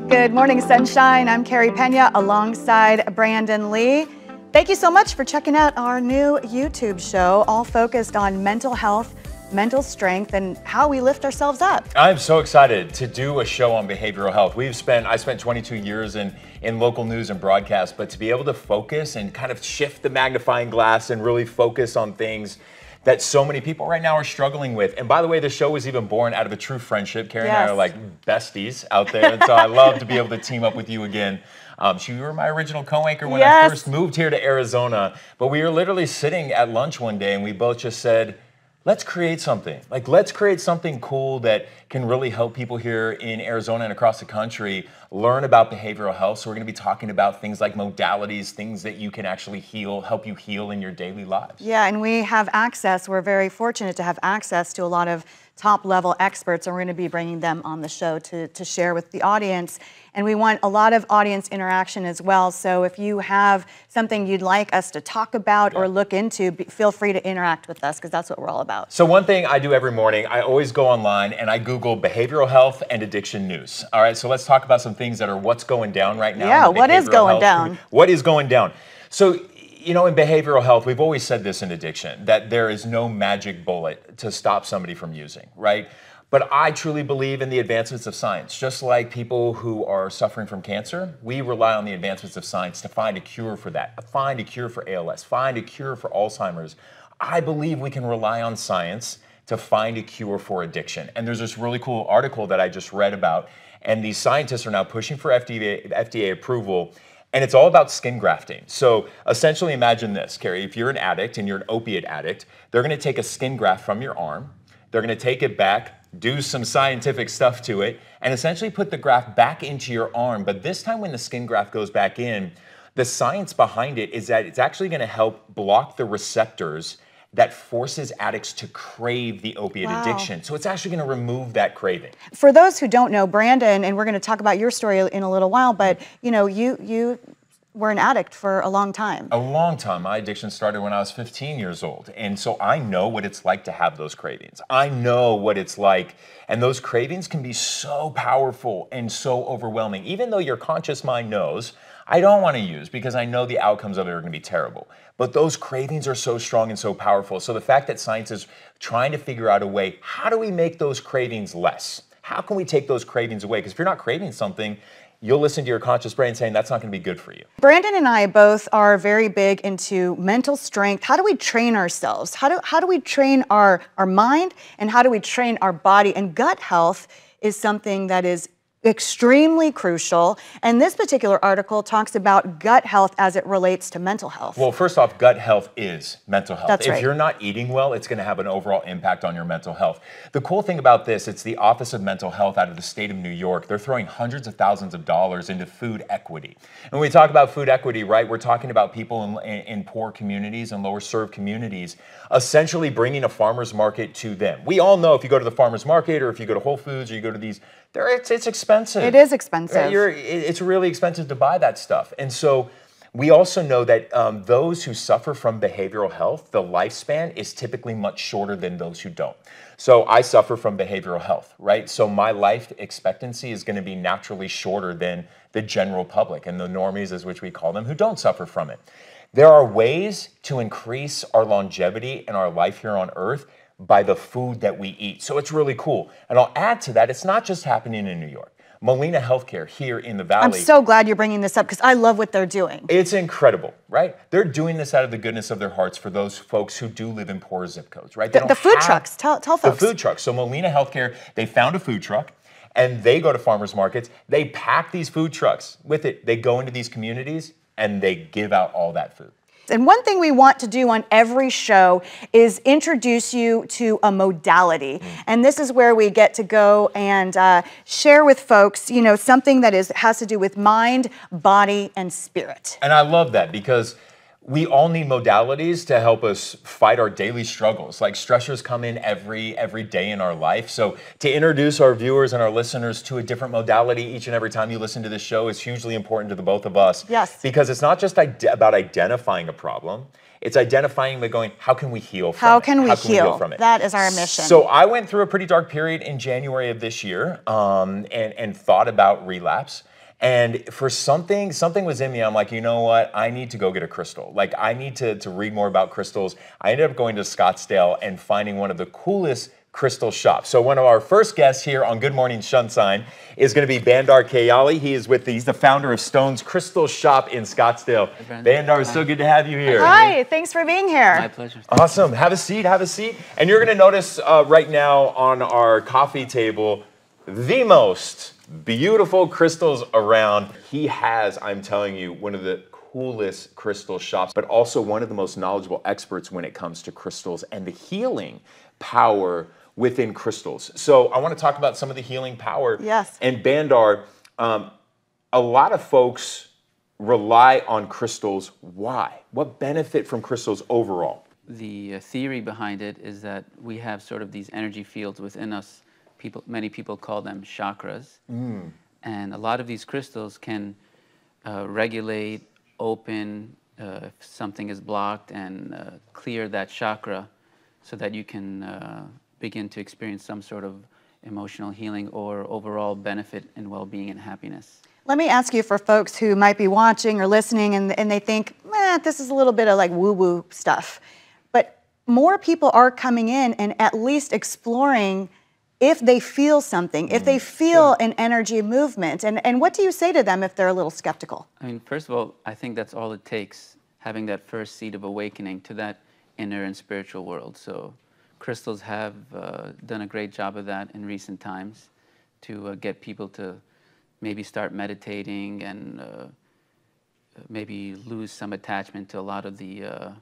Good morning, sunshine. I'm Carrie Pena alongside Brandon Lee. Thank you so much for checking out our new YouTube show, all focused on mental health, mental strength, and how we lift ourselves up. I'm so excited to do a show on behavioral health. I spent 22 years in local news and broadcast, but to be able to focus and kind of shift the magnifying glass and really focus on things that so many people right now are struggling with. And by the way, the show was even born out of a true friendship. Carrie and I are like besties out there. And so I love to be able to team up with you again. You were my original co-anchor when I first moved here to Arizona. But we were literally sitting at lunch one day and we both just said, let's create something. Let's create something cool that can really help people here in Arizona and across the country learn about behavioral health. So we're going to be talking about things like modalities, things that you can actually help you heal in your daily lives. Yeah, and we have access. We're very fortunate to have access to a lot of top-level experts, and we're going to be bringing them on the show to share with the audience. And we want a lot of audience interaction as well. So if you have something you'd like us to talk about or look into, feel free to interact with us, because that's what we're all about. So one thing I do every morning, I always go online and I Google behavioral health and addiction news. All right, so let's talk about some things that are what's going down right now. Yeah, what is going down? What is going down? So, you know, in behavioral health, we've always said this in addiction, that there is no magic bullet to stop somebody from using, right? But I truly believe in the advancements of science. Just like people who are suffering from cancer, we rely on the advancements of science to find a cure for that, find a cure for ALS, find a cure for Alzheimer's. I believe we can rely on science to find a cure for addiction. And there's this really cool article that I just read about, and these scientists are now pushing for FDA approval. And it's all about skin grafting. So essentially imagine this, Carrie, if you're an addict and you're an opiate addict, they're gonna take a skin graft from your arm, they're gonna take it back, do some scientific stuff to it, and essentially put the graft back into your arm. But this time when the skin graft goes back in, the science behind it is that it's actually gonna help block the receptors that forces addicts to crave the opiate addiction. So it's actually going to remove that craving. For those who don't know, Brandon, and we're going to talk about your story in a little while, but you know, you were an addict for a long time. A long time. My addiction started when I was 15 years old. And so I know what it's like to have those cravings. I know what it's like. And those cravings can be so powerful and so overwhelming. Even though your conscious mind knows, I don't want to use because I know the outcomes of it are going to be terrible. But those cravings are so strong and so powerful. So the fact that science is trying to figure out a way, how do we make those cravings less? How can we take those cravings away? Because if you're not craving something, you'll listen to your conscious brain saying that's not going to be good for you. Brandon and I both are very big into mental strength. How do we train ourselves? How do we train our mind, and how do we train our body? And gut health is something that is extremely crucial. And this particular article talks about gut health as it relates to mental health. Well, first off, gut health is mental health. That's right. If you're not eating well, it's going to have an overall impact on your mental health. The cool thing about this, it's the Office of Mental Health out of the state of New York. They're throwing hundreds of thousands of dollars into food equity. And when we talk about food equity, right, we're talking about people in poor communities and lower served communities, essentially bringing a farmer's market to them. We all know if you go to the farmer's market or if you go to Whole Foods or you go to these, it's expensive. It is expensive. It's really expensive to buy that stuff. And so we also know that those who suffer from behavioral health, the lifespan is typically much shorter than those who don't. So I suffer from behavioral health, right? So my life expectancy is going to be naturally shorter than the general public and the normies, as which we call them, who don't suffer from it. There are ways to increase our longevity and our life here on Earth by the food that we eat. So it's really cool. And I'll add to that, it's not just happening in New York. Molina Healthcare here in the Valley. I'm so glad you're bringing this up because I love what they're doing. It's incredible, right? They're doing this out of the goodness of their hearts for those folks who do live in poor zip codes, right? The food trucks, tell folks. The food trucks. So Molina Healthcare, they found a food truck and they go to farmers markets. They pack these food trucks with it. They go into these communities and they give out all that food. And one thing we want to do on every show is introduce you to a modality. And this is where we get to go and share with folks, you know, something that has to do with mind, body, and spirit. And I love that because we all need modalities to help us fight our daily struggles. Like stressors come in every day in our life. So to introduce our viewers and our listeners to a different modality each and every time you listen to this show is hugely important to the both of us. Yes. Because it's not just about identifying a problem. It's identifying and going, how can we heal from it? How can we heal from it? That is our mission. So I went through a pretty dark period in January of this year and thought about relapse. And for something was in me. I'm like, you know what? I need to go get a crystal. Like, I need to read more about crystals. I ended up going to Scottsdale and finding one of the coolest crystal shops. So one of our first guests here on Good Morning Sunshine is going to be Bandar Kayali. He's the founder of Stone's Crystal Shop in Scottsdale. Bandar, it's so good to have you here. Hi, thanks for being here. My pleasure. Awesome. Have a seat. Have a seat. And you're going to notice right now on our coffee table the most beautiful crystals around. He has, I'm telling you, one of the coolest crystal shops, but also one of the most knowledgeable experts when it comes to crystals and the healing power within crystals. So I want to talk about some of the healing power. Yes. And Bandar, a lot of folks rely on crystals. Why? What benefit from crystals overall? The theory behind it is that we have sort of these energy fields within us. Many people call them chakras. And a lot of these crystals can regulate, open, if something is blocked, and clear that chakra so that you can begin to experience some sort of emotional healing or overall benefit and well-being and happiness. Let me ask you, for folks who might be watching or listening and they think, this is a little bit of like woo-woo stuff, but more people are coming in and at least exploring if they feel something, if they feel an energy movement. And what do you say to them if they're a little skeptical? I mean, first of all, I think that's all it takes, having that first seed of awakening to that inner and spiritual world. So crystals have done a great job of that in recent times to get people to maybe start meditating and maybe lose some attachment to a lot of the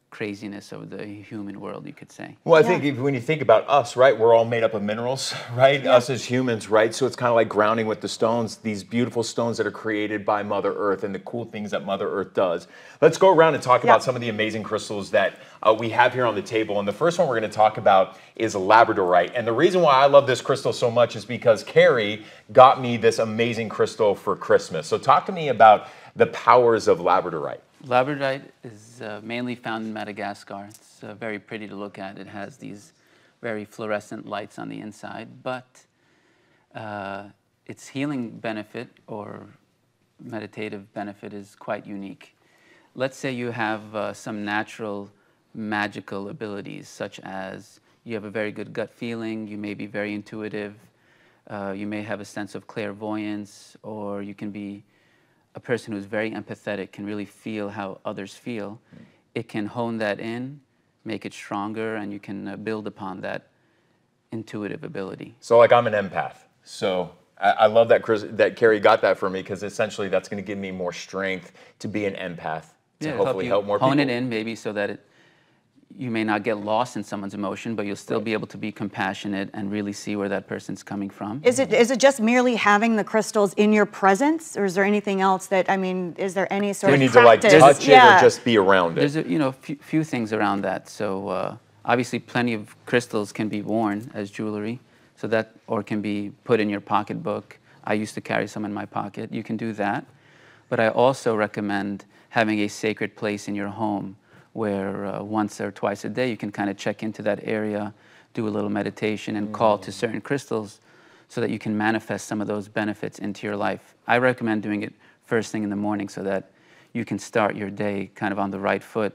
craziness of the human world, you could say. Well, I think when you think about us, right, we're all made up of minerals, right? Yeah. Us as humans, right? So it's kind of like grounding with the stones, these beautiful stones that are created by Mother Earth and the cool things that Mother Earth does. Let's go around and talk about some of the amazing crystals that we have here on the table. And the first one we're going to talk about is labradorite. And the reason why I love this crystal so much is because Carrie got me this amazing crystal for Christmas. So talk to me about the powers of labradorite. Labradorite is mainly found in Madagascar. It's very pretty to look at. It has these very fluorescent lights on the inside, but its healing benefit or meditative benefit is quite unique. Let's say you have some natural magical abilities, such as you have a very good gut feeling, you may be very intuitive, you may have a sense of clairvoyance, or you can be a person who's very empathetic, can really feel how others feel. It can hone that in, make it stronger, and you can build upon that intuitive ability. So like I'm an empath. So I love that Carrie got that for me, because essentially that's going to give me more strength to be an empath, to hopefully help more people. Hone it in maybe so that you may not get lost in someone's emotion, but you'll still be able to be compassionate and really see where that person's coming from. Is it just merely having the crystals in your presence, or is there anything else that, I mean, is there any sort of practice? Do we need to like touch it or just be around it? There's a few things around that. So obviously plenty of crystals can be worn as jewelry, so that, or can be put in your pocketbook. I used to carry some in my pocket. You can do that. But I also recommend having a sacred place in your home where once or twice a day you can kind of check into that area, do a little meditation, and call to certain crystals so that you can manifest some of those benefits into your life. I recommend doing it first thing in the morning so that you can start your day kind of on the right foot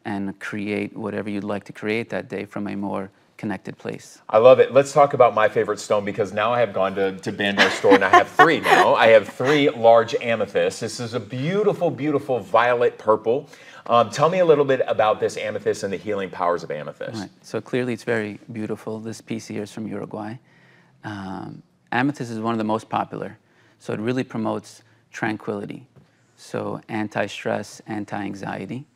and create whatever you'd like to create that day from a more connected place. I love it. Let's talk about my favorite stone, because now I have gone to Bandar's store and I have three now. I have 3 large amethysts. This is a beautiful, beautiful violet purple. Tell me a little bit about this amethyst and the healing powers of amethyst. Right. So clearly it's very beautiful. This piece here is from Uruguay. Amethyst is one of the most popular. So it really promotes tranquility. So anti-stress, anti-anxiety.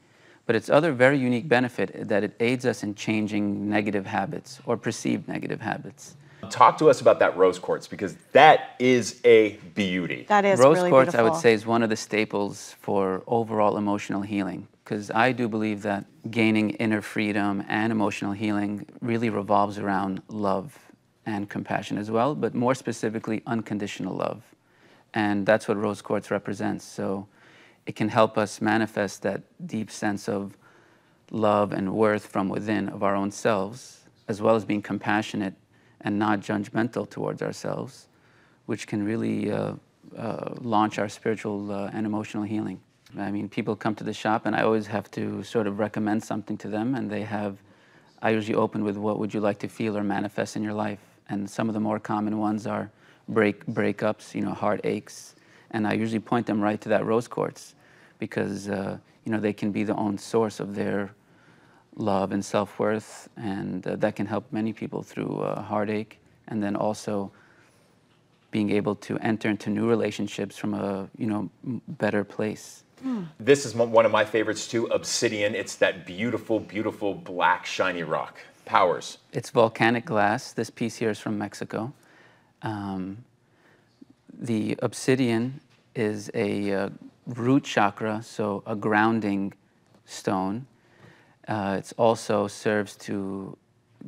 But its other very unique benefit that it aids us in changing negative habits or perceived negative habits. Talk to us about that rose quartz, because that is a beauty. That is rose really quartz, beautiful. I would say, is one of the staples for overall emotional healing. because I do believe that gaining inner freedom and emotional healing really revolves around love and compassion as well, but more specifically, unconditional love. And that's what rose quartz represents. So it can help us manifest that deep sense of love and worth from within of our own selves, as well as being compassionate and not judgmental towards ourselves, which can really launch our spiritual and emotional healing. I mean, people come to the shop and I always have to sort of recommend something to them, and I usually open with, what would you like to feel or manifest in your life? And some of the more common ones are breakups, you know, heartaches, and I usually point them right to that rose quartz, because you know, they can be the own source of their love and self-worth, and that can help many people through heartache, and then also being able to enter into new relationships from a, you know, better place. This is one of my favorites too, obsidian. It's that beautiful, beautiful black shiny rock. Powers. It's volcanic glass. This piece here is from Mexico. The obsidian is a root chakra, so a grounding stone. It also serves to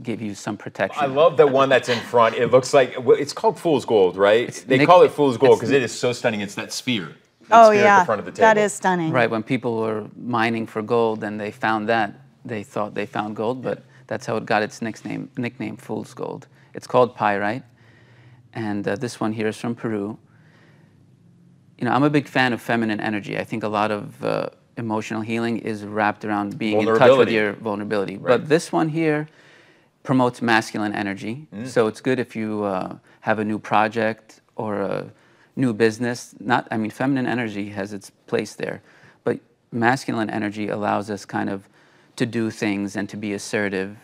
give you some protection. I love the one that's in front. It looks like, it's called fool's gold, right? They call it fool's gold because it is so stunning. It's that sphere. Oh sphere yeah, at the front of the table. that is stunning. Right, when people were mining for gold and they found that, they thought they found gold, but that's how it got its nickname fool's gold. It's called pyrite, and this one here is from Peru. You know, I'm a big fan of feminine energy. I think a lot of emotional healing is wrapped around being in touch with your vulnerability. Right. But this one here promotes masculine energy. So it's good if you have a new project or a new business. I mean, feminine energy has its place there, but masculine energy allows us kind of to do things and to be assertive.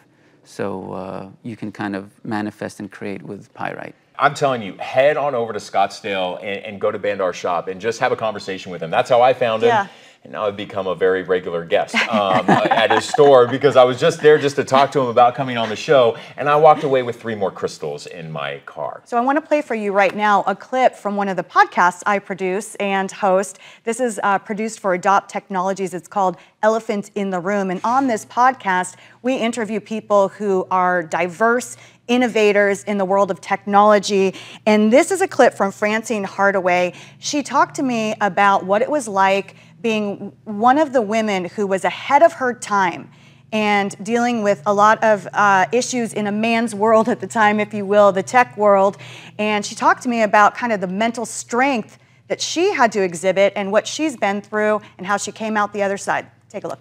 So you can kind of manifest and create with pyrite. I'm telling you, head on over to Scottsdale and go to Bandar shop and just have a conversation with him. That's how I found him. Yeah. And now I've become a very regular guest at his store, because I was just there just to talk to him about coming on the show, and I walked away with 3 more crystals in my car. So I want to play for you right now a clip from one of the podcasts I produce and host. This is produced for Adopt Technologies. It's called Elephant in the Room. And on this podcast, we interview people who are diverse innovators in the world of technology. And this is a clip from Francine Hardaway. She talked to me about what it was like being one of the women who was ahead of her time and dealing with a lot of issues in a man's world at the time, if you will, the tech world. And she talked to me about kind of the mental strength that she had to exhibit and what she's been through and how she came out the other side. Take a look.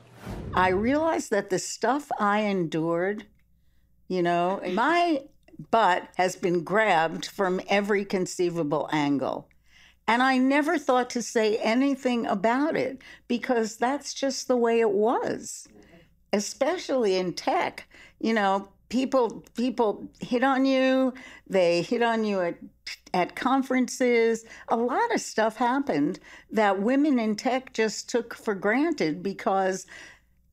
I realized that the stuff I endured, you know, my butt has been grabbed from every conceivable angle. And I never thought to say anything about it, because that's just the way it was, especially in tech. You know, people hit on you. They hit on you at conferences. A lot of stuff happened that women in tech just took for granted, because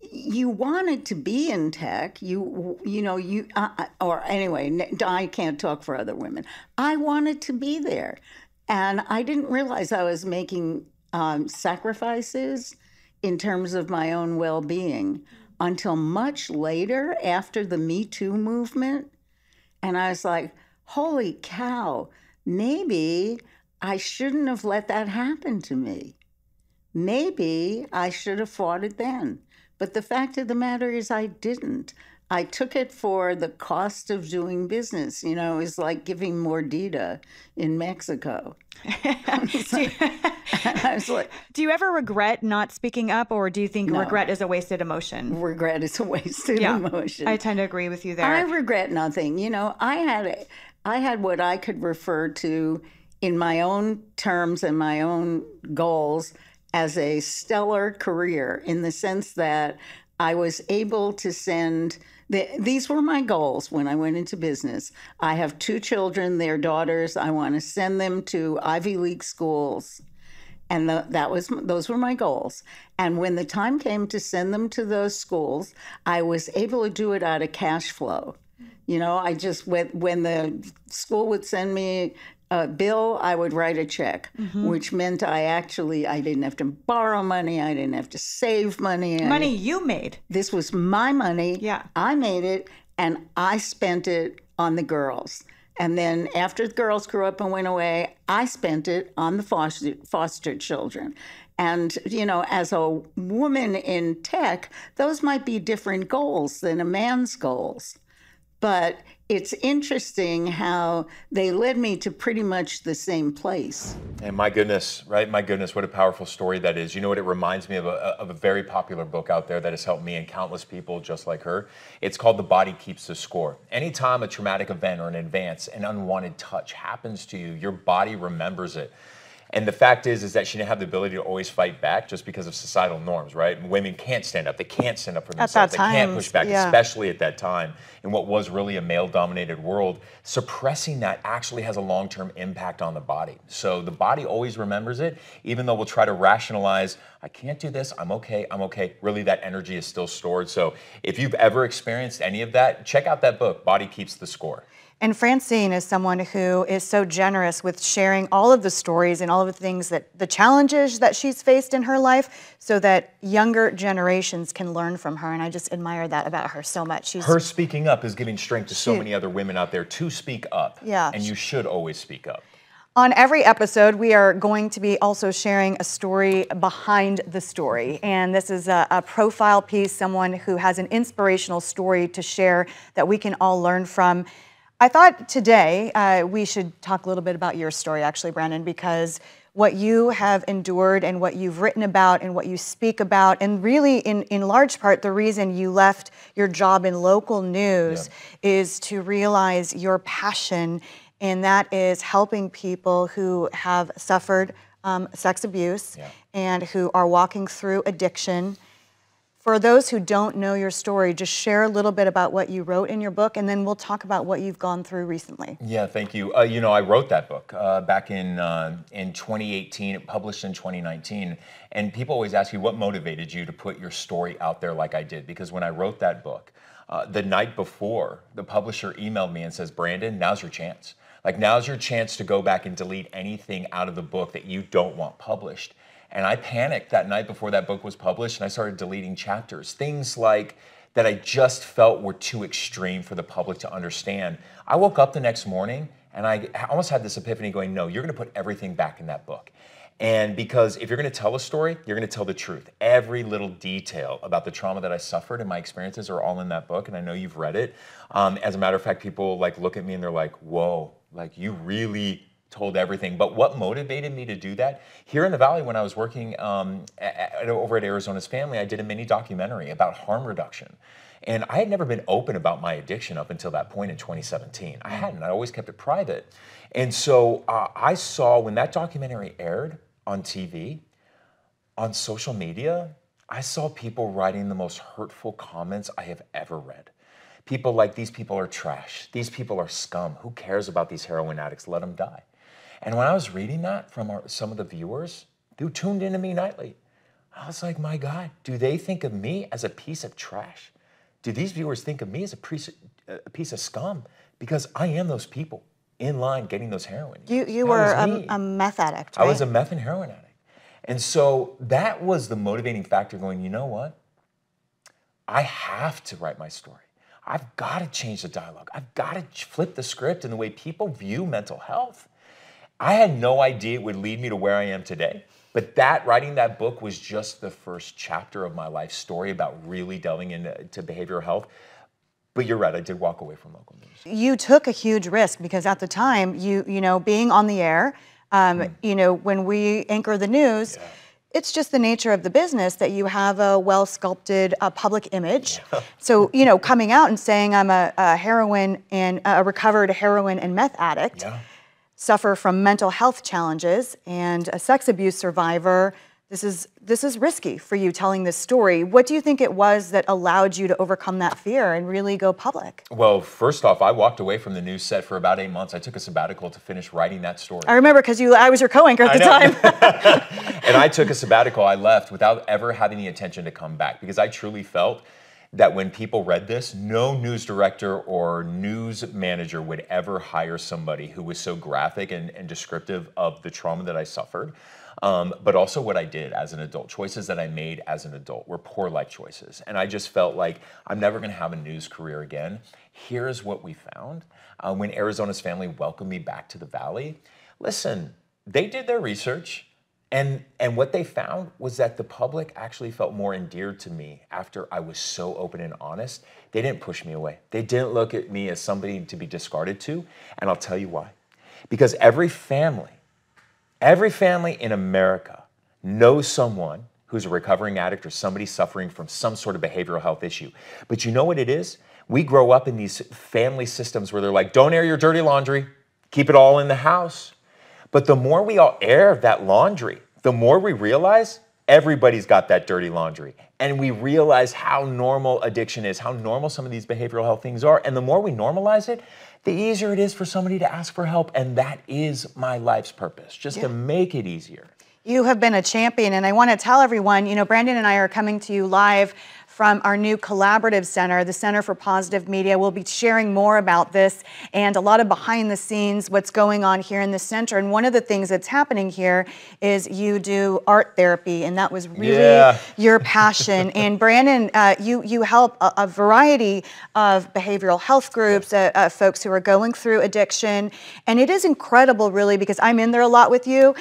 you wanted to be in tech, or anyway, I can't talk for other women. I wanted to be there. And I didn't realize I was making sacrifices in terms of my own well-being until much later, after the Me Too movement. And I was like, holy cow, maybe I shouldn't have let that happen to me. Maybe I should have fought it then. But the fact of the matter is I didn't. I took it for the cost of doing business. You know, it's like giving mordida in Mexico. I was like, do you ever regret not speaking up, or do you think regret is a wasted emotion? Regret is a wasted emotion. I tend to agree with you there. I regret nothing. You know, I had what I could refer to in my own terms and my own goals as a stellar career, in the sense that I was able to send, these were my goals when I went into business. I have 2 children, they're daughters. I want to send them to Ivy League schools. And those were my goals. And when the time came to send them to those schools, I was able to do it out of cash flow. You know, I just, when the school would send me bill, I would write a check, which meant I didn't have to borrow money. I didn't have to save money. Money you made. This was my money. Yeah. I made it, and I spent it on the girls. And then after the girls grew up and went away, I spent it on the foster children. And, you know, as a woman in tech, those might be different goals than a man's goals. But it's interesting how they led me to pretty much the same place. And my goodness, right? My goodness, what a powerful story that is. You know what it reminds me of? A very popular book out there that has helped me and countless people just like her. It's called The Body Keeps the Score. Anytime a traumatic event or an advance, an unwanted touch happens to you, your body remembers it. And the fact is that she didn't have the ability to always fight back just because of societal norms, right? Women can't stand up. They can't stand up for themselves. They can't push back, especially at that time in what was really a male-dominated world. Suppressing that actually has a long-term impact on the body. So the body always remembers it, even though we'll try to rationalize, I can't do this, I'm okay, I'm okay. Really, that energy is still stored. So if you've ever experienced any of that, check out that book, Body Keeps the Score. And Francine is someone who is so generous with sharing all of the stories and all of the things that, the challenges that she's faced in her life so that younger generations can learn from her. And I just admire that about her so much. Her speaking up is giving strength to so many other women out there to speak up. Yeah. And you should always speak up. On every episode, we are going to be also sharing a story behind the story. And this is a profile piece, someone who has an inspirational story to share that we can all learn from. I thought today we should talk a little bit about your story, actually, Brandon, because what you have endured and what you've written about and what you speak about, and really in large part the reason you left your job in local news is to realize your passion, and that is helping people who have suffered sex abuse and who are walking through addiction. For those who don't know your story, just share a little bit about what you wrote in your book, and then we'll talk about what you've gone through recently. Yeah, thank you. You know, I wrote that book back in 2018. It published in 2019. And people always ask me, what motivated you to put your story out there like I did? Because when I wrote that book, the night before, the publisher emailed me and says, Brandon, now's your chance. Like, now's your chance to go back and delete anything out of the book that you don't want published. And I panicked that night before that book was published, and I started deleting chapters. Things like that I just felt were too extreme for the public to understand. I woke up the next morning, and I almost had this epiphany going, no, you're gonna put everything back in that book. And because if you're gonna tell a story, you're gonna tell the truth. Every little detail about the trauma that I suffered and my experiences are all in that book, and I know you've read it. As a matter of fact, people like look at me and they're like, whoa, like you really told everything. But what motivated me to do that? Here in the Valley, when I was working over at Arizona's Family, I did a mini documentary about harm reduction. And I had never been open about my addiction up until that point in 2017. I hadn't. I always kept it private. And so I saw when that documentary aired on TV, on social media, I saw people writing the most hurtful comments I have ever read. People like, these people are trash. These people are scum. Who cares about these heroin addicts? Let them die. And when I was reading that from some of the viewers who tuned into me nightly, I was like, my God, do they think of me as a piece of trash? Do these viewers think of me as a piece of scum? Because I am those people in line getting those heroin. You were a meth addict, right? I was a meth and heroin addict. And so that was the motivating factor going, you know what? I have to write my story. I've got to change the dialogue. I've got to flip the script in the way people view mental health. I had no idea it would lead me to where I am today, but writing that book was just the first chapter of my life story about really delving into behavioral health. But you're right, I did walk away from local news. You took a huge risk because at the time, you know, being on the air, you know, when we anchor the news, it's just the nature of the business that you have a well-sculpted public image. So, you know, coming out and saying I'm a heroin and a recovered heroin and meth addict, suffer from mental health challenges, and a sex abuse survivor, this is risky for you telling this story. What do you think it was that allowed you to overcome that fear and really go public? Well, first off, I walked away from the news set for about 8 months. I took a sabbatical to finish writing that story. I remember because I was your co-anchor at the time. And I took a sabbatical. I left without ever having the intention to come back because I truly felt that when people read this, no news director or news manager would ever hire somebody who was so graphic and descriptive of the trauma that I suffered, but also what I did as an adult. Choices that I made as an adult were poor life choices. And I just felt like I'm never gonna have a news career again. Here's what we found. When Arizona's family welcomed me back to the Valley, listen, they did their research. And what they found was that the public actually felt more endeared to me after I was so open and honest. They didn't push me away. They didn't look at me as somebody to be discarded to. And I'll tell you why. Because every family in America knows someone who's a recovering addict or somebody suffering from some sort of behavioral health issue. But you know what it is? We grow up in these family systems where they're like, don't air your dirty laundry, keep it all in the house. But the more we all air that laundry, the more we realize everybody's got that dirty laundry. And we realize how normal addiction is, how normal some of these behavioral health things are. And the more we normalize it, the easier it is for somebody to ask for help. And that is my life's purpose, just to make it easier. You have been a champion, and I want to tell everyone, you know, Brandon and I are coming to you live from our new collaborative center, the Center for Positive Media. We'll be sharing more about this and a lot of behind the scenes, what's going on here in the center. And one of the things that's happening here is you do art therapy, and that was really your passion. And Brandon, you help a variety of behavioral health groups, folks who are going through addiction. And it is incredible, really, because I'm in there a lot with you.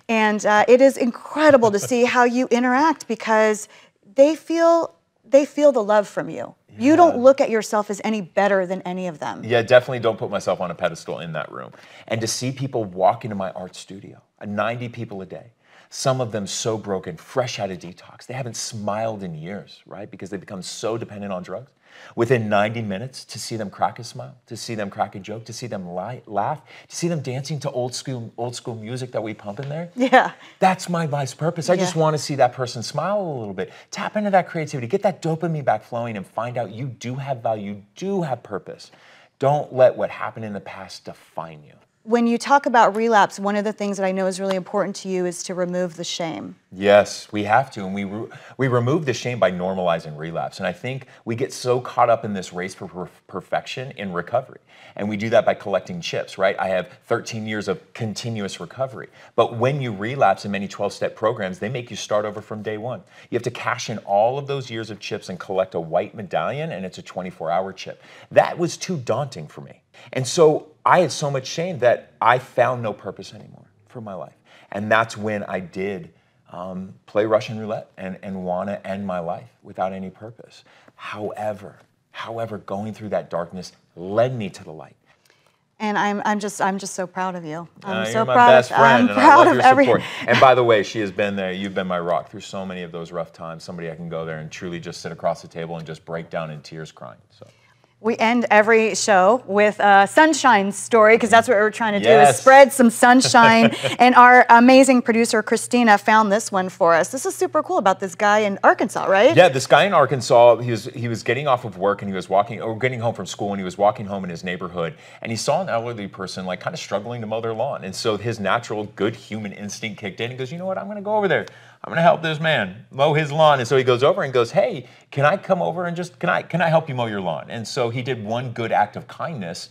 And it is incredible to see how you interact, because they feel the love from you. Yeah. You don't look at yourself as any better than any of them. Yeah, definitely don't put myself on a pedestal in that room. And to see people walk into my art studio, 90 people a day, some of them so broken, fresh out of detox. They haven't smiled in years, right? Because they become so dependent on drugs. Within 90 minutes, to see them crack a smile, to see them crack a joke, to see them laugh, to see them dancing to old school music that we pump in there. Yeah. That's my life's purpose. I just want to see that person smile a little bit, tap into that creativity, get that dopamine back flowing, and find out you do have value, you do have purpose. Don't let what happened in the past define you. When you talk about relapse, one of the things that I know is really important to you is to remove the shame. Yes, we have to, and we remove the shame by normalizing relapse. And I think we get so caught up in this race for perfection in recovery. And we do that by collecting chips, right? I have 13 years of continuous recovery. But when you relapse in many 12-step programs, they make you start over from day one. You have to cash in all of those years of chips and collect a white medallion, and it's a 24-hour chip. That was too daunting for me. And so I had so much shame that I found no purpose anymore for my life. And that's when I did play Russian roulette and want to end my life without any purpose. However, going through that darkness led me to the light. And I'm just so proud of you. I'm so you're my proud. best friend, I'm proud of everything. And by the way, she has been there. You've been my rock through so many of those rough times. Somebody I can go there and truly just sit across the table and just break down in tears crying. So. We end every show with a sunshine story, because that's what we're trying to do, is spread some sunshine. And our amazing producer, Christina, found this one for us. This is super cool about this guy in Arkansas, right? Yeah, this guy in Arkansas, he was getting off of work and he was walking, or getting home from school, and he was walking home in his neighborhood, and he saw an elderly person like kind of struggling to mow their lawn. And so his natural good human instinct kicked in. He goes, you know what, I'm going to go over there. I'm going to help this man mow his lawn. And so he goes over and goes, hey, can I come over and just, can I help you mow your lawn? And so he did one good act of kindness.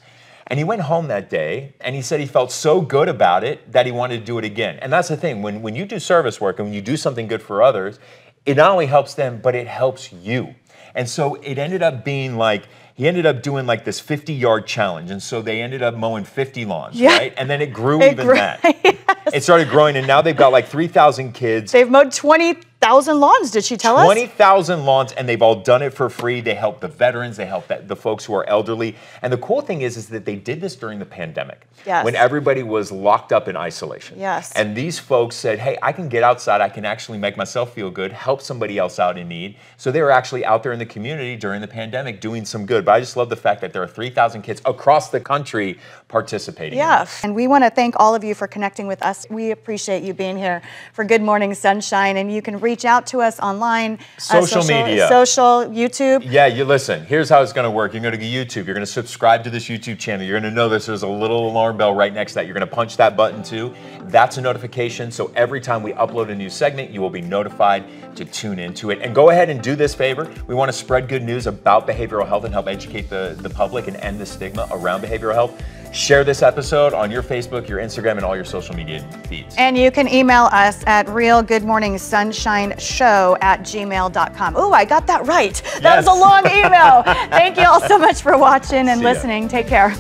And he went home that day, and he said he felt so good about it that he wanted to do it again. And that's the thing. When you do service work and when you do something good for others, it not only helps them, but it helps you. And so it ended up being like, he ended up doing like this 50-yard challenge. And so they ended up mowing 50 lawns, right? And then it grew that. Yes. It started growing, and now they've got like 3,000 kids. They've mowed 20,000 lawns, did she tell us? 20,000 lawns, and they've all done it for free. They help the veterans, they help the folks who are elderly. And the cool thing is that they did this during the pandemic, when everybody was locked up in isolation. And these folks said, hey, I can get outside, I can actually make myself feel good, help somebody else out in need. So they were actually out there in the community during the pandemic doing some good. But I just love the fact that there are 3,000 kids across the country participating. And we want to thank all of you for connecting with us. We appreciate you being here for Good Morning Sunshine, and you can reach reach out to us online. Social media. Social, YouTube. Yeah, you listen, here's how it's going to work. You're going to go to YouTube. You're going to subscribe to this YouTube channel. You're going to know there's a little alarm bell right next to that. You're going to punch that button too. That's a notification. So every time we upload a new segment, you will be notified to tune into it. And go ahead and do this favor. We want to spread good news about behavioral health and help educate the public and end the stigma around behavioral health. Share this episode on your Facebook, your Instagram, and all your social media feeds. And you can email us at realgoodmorningsunshineshow@gmail.com. Ooh, I got that right. That was a long email. Thank you all so much for watching and listening. Take care.